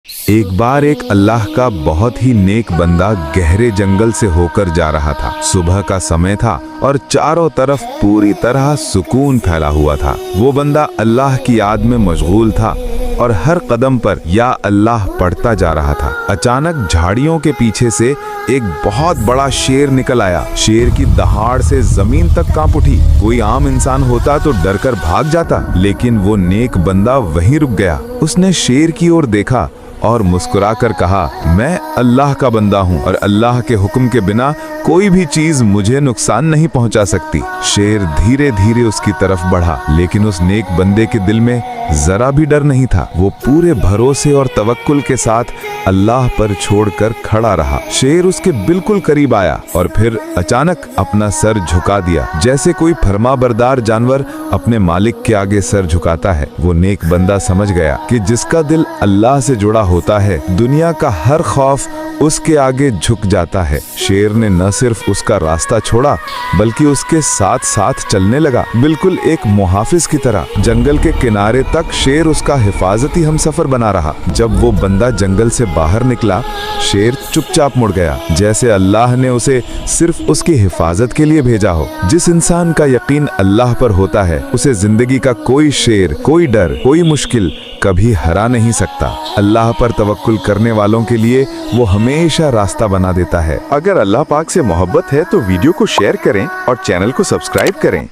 एक बार एक अल्लाह का बहुत ही नेक बंदा गहरे जंगल से होकर जा रहा था। सुबह का समय था और चारों तरफ पूरी तरह सुकून फैला हुआ था। वो बंदा अल्लाह की याद में मशगूल था और हर कदम पर या अल्लाह पढ़ता जा रहा था। अचानक झाड़ियों के पीछे से एक बहुत बड़ा शेर निकल आया। शेर की दहाड़ से जमीन तक कांप उठी। कोई आम इंसान होता तो डर कर भाग जाता, लेकिन वो नेक बंदा वहीं रुक गया। उसने शेर की ओर देखा और मुस्कुराकर कहा, मैं अल्लाह का बंदा हूँ और अल्लाह के हुक्म के बिना कोई भी चीज मुझे नुकसान नहीं पहुंचा सकती। शेर धीरे धीरे उसकी तरफ बढ़ा, लेकिन उस नेक बंदे के दिल में जरा भी डर नहीं था। वो पूरे भरोसे और तवक्कुल के साथ अल्लाह पर छोड़कर खड़ा रहा। शेर उसके बिल्कुल करीब आया और फिर अचानक अपना सर झुका दिया, जैसे कोई फरमाबरदार जानवर अपने मालिक के आगे सर झुकाता है। वो नेक बंदा समझ गया कि जिसका दिल अल्लाह से जुड़ा होता है, दुनिया का हर खौफ उसके आगे झुक जाता है। शेर ने न सिर्फ उसका रास्ता छोड़ा, बल्कि उसके साथ साथ चलने लगा, बिल्कुल एक मुहाफिज की तरह। जंगल के किनारे तक शेर उसका हिफाजती हमसफर बना रहा। जब वो बंदा जंगल से बाहर निकला, शेर चुपचाप मुड़ गया, जैसे अल्लाह ने उसे सिर्फ उसकी हिफाजत के लिए भेजा हो। जिस इंसान का यकीन अल्लाह पर होता है, उसे जिंदगी का कोई शेर, कोई डर, कोई मुश्किल कभी हरा नहीं सकता। अल्लाह पर तवक्कुल करने वालों के लिए वो हमेशा रास्ता बना देता है। अगर अल्लाह पाक से मोहब्बत है तो वीडियो को शेयर करें और चैनल को सब्सक्राइब करें।